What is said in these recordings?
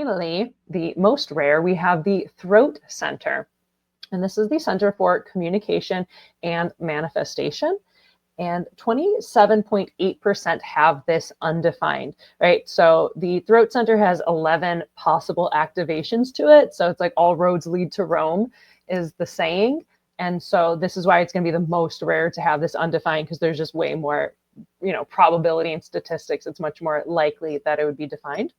finally, the most rare, we have the throat center. And this is the center for communication and manifestation. And 27.8% have this undefined, right? So the throat center has 11 possible activations to it. So it's like all roads lead to Rome is the saying. And so this is why it's going to be the most rare to have this undefined, because there's just way more, probability and statistics. It's much more likely that it would be defined.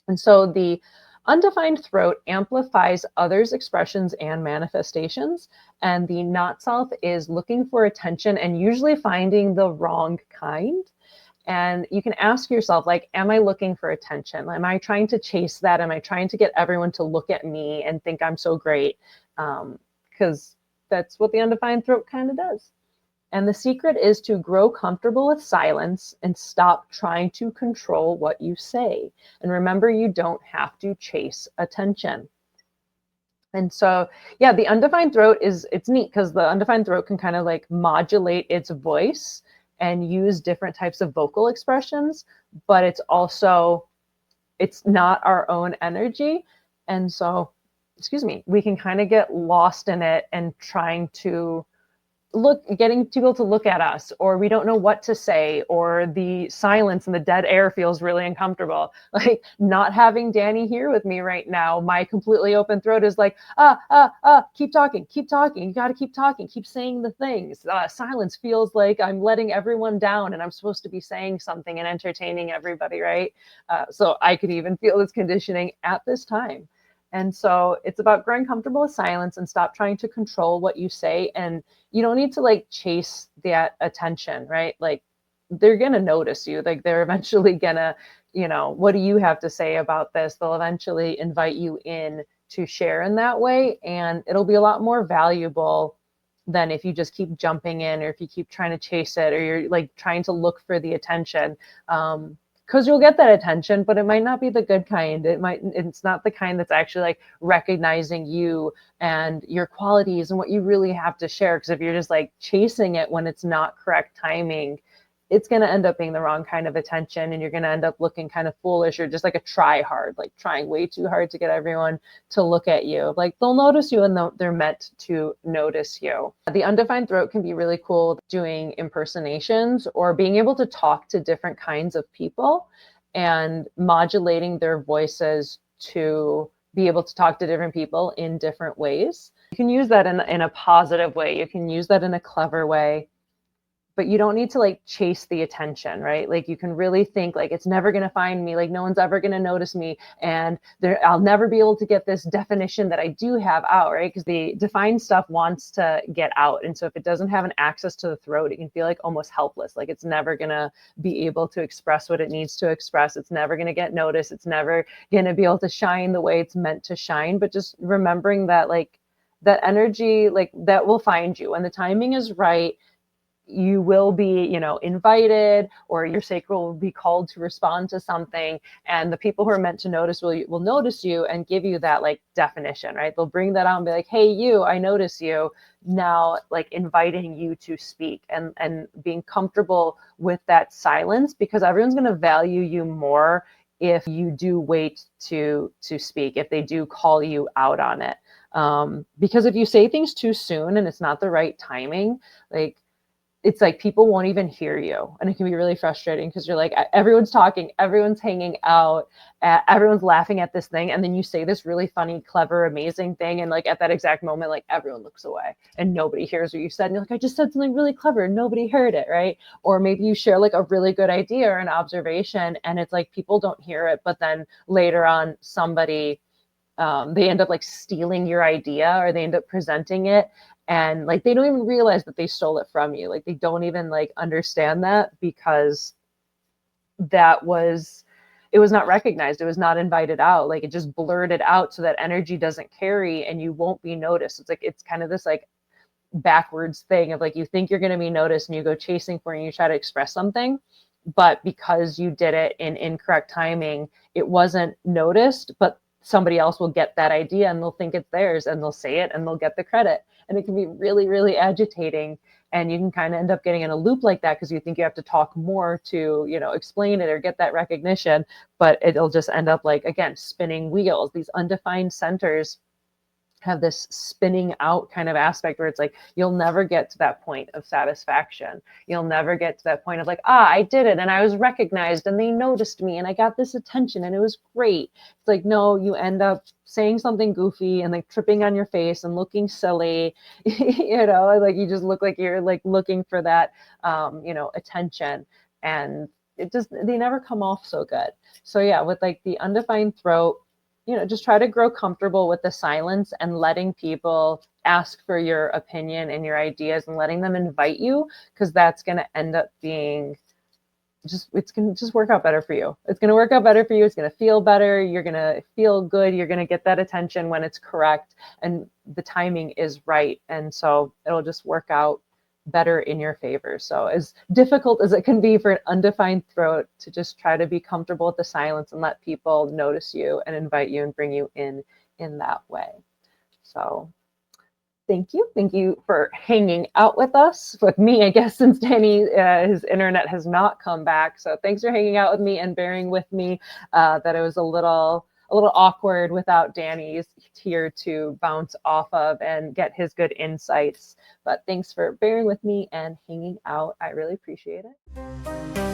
And so the undefined throat amplifies others' expressions and manifestations, and the not self is looking for attention and usually finding the wrong kind. And you can ask yourself, like, am I looking for attention? Am I trying to chase that? Am I trying to get everyone to look at me and think I'm so great? Because that's what the undefined throat kind of does. And the secret is to grow comfortable with silence and stop trying to control what you say. And remember, you don't have to chase attention. And so, yeah, the undefined throat it's neat because the undefined throat can kind of like modulate its voice and use different types of vocal expressions, but it's not our own energy. And so, we can kind of get lost in it and trying to getting people to look at us, or we don't know what to say, or the silence and the dead air feels really uncomfortable. Like not having Danny here with me right now, my completely open throat is like, keep talking. You got to keep talking, keep saying the things. Silence feels like I'm letting everyone down and I'm supposed to be saying something and entertaining everybody, right? So I could even feel this conditioning at this time. And so it's about growing comfortable with silence and stop trying to control what you say. And you don't need to like chase that attention, right? Like they're going to notice you. Like they're eventually going to, what do you have to say about this? They'll eventually invite you in to share in that way. And it'll be a lot more valuable than if you just keep jumping in, or if you keep trying to chase it, or you're like trying to look for the attention. Because you'll get that attention, but it might not be the good kind. It's not the kind that's actually like recognizing you and your qualities and what you really have to share. Because if you're just like chasing it when it's not correct timing, it's going to end up being the wrong kind of attention, and you're going to end up looking kind of foolish, or just like a try hard, like trying way too hard to get everyone to look at you. Like they'll notice you, and they're meant to notice you. The undefined throat can be really cool doing impersonations or being able to talk to different kinds of people and modulating their voices to be able to talk to different people in different ways. You can use that in a positive way. You can use that in a clever way. But you don't need to like chase the attention, right? Like you can really think like it's never going to find me, like no one's ever going to notice me, and I'll never be able to get this definition that I do have out, right? Because the defined stuff wants to get out. And so if it doesn't have an access to the throat, it can feel like almost helpless. Like it's never going to be able to express what it needs to express. It's never going to get noticed. It's never going to be able to shine the way it's meant to shine. But just remembering that like that energy, like that will find you when the timing is right. You will be, invited, or your sacral will be called to respond to something. And the people who are meant to notice will notice you and give you that like definition, right? They'll bring that out and be like, hey, I notice you. Now, like inviting you to speak and being comfortable with that silence, because everyone's going to value you more if you do wait to speak, if they do call you out on it. Because if you say things too soon and it's not the right timing, like, it's like people won't even hear you. And it can be really frustrating because you're like, everyone's talking, everyone's hanging out, everyone's laughing at this thing. And then you say this really funny, clever, amazing thing. And like at that exact moment, like everyone looks away and nobody hears what you said. And you're like, I just said something really clever and nobody heard it, right? Or maybe you share like a really good idea or an observation and it's like people don't hear it. But then later on, somebody, they end up like stealing your idea, or they end up presenting it. And like, they don't even realize that they stole it from you. Like they don't even like understand that, because it was not recognized. It was not invited out. Like it just blurted out so that energy doesn't carry and you won't be noticed. It's like, it's kind of this like backwards thing of like, you think you're going to be noticed and you go chasing for it and you try to express something. But because you did it in incorrect timing, it wasn't noticed, but somebody else will get that idea and they'll think it's theirs and they'll say it and they'll get the credit. And it can be really, really agitating. And you can kind of end up getting in a loop like that because you think you have to talk more to, explain it or get that recognition, but it'll just end up like, again, spinning wheels. These undefined centers have this spinning out kind of aspect where it's like you'll never get to that point of satisfaction. You'll never get to that point of like, I did it and I was recognized and they noticed me and I got this attention and it was great. It's like, no, you end up saying something goofy and like tripping on your face and looking silly, like you just look like you're like looking for that, attention, and they never come off so good. So yeah, with like the undefined throat, just try to grow comfortable with the silence and letting people ask for your opinion and your ideas and letting them invite you, because that's going to end up being it's going to just work out better for you. It's going to work out better for you. It's going to feel better. You're going to feel good. You're going to get that attention when it's correct and the timing is right. And so it'll just work out better in your favor. So as difficult as it can be for an undefined throat to just try to be comfortable with the silence and let people notice you and invite you and bring you in that way. So thank you. Thank you for hanging out with us, with me, I guess, since Danny, his internet has not come back. So thanks for hanging out with me and bearing with me that it was a little awkward without Danny's here to bounce off of and get his good insights. But thanks for bearing with me and hanging out. I really appreciate it.